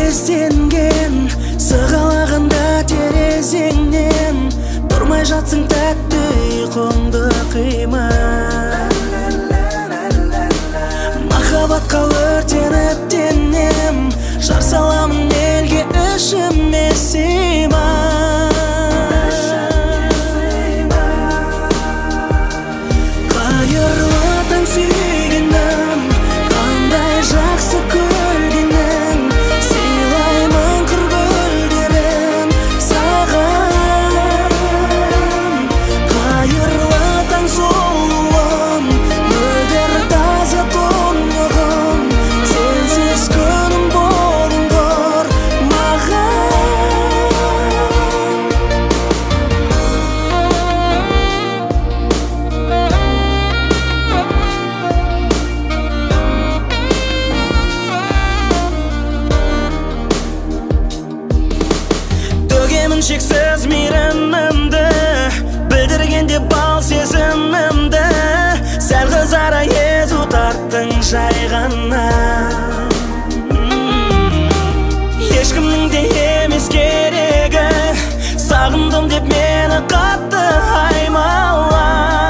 сезенген сығалағанда терезеңнен тұрмай жатсың тәтті ұйқыңды қима. Махаббатқа өртеніп денем, жар саламын елге ішіме сыйма. Қайырлы таң сүйгенім, қандай жақсы көргенің, сыйлаймын қыр гүлдерін саған. Қайырлы таң сұлуым, мөлдір таза тұнығым, сенсіз күнім болдың ғұр маған. Төгемін шексіз мейірімімді, білдіргенде бал сезімімді, сәл қызара езу тарттың жай ғана. Ешкімнің де емес керегі, сағындым деп мені қатты аймалай.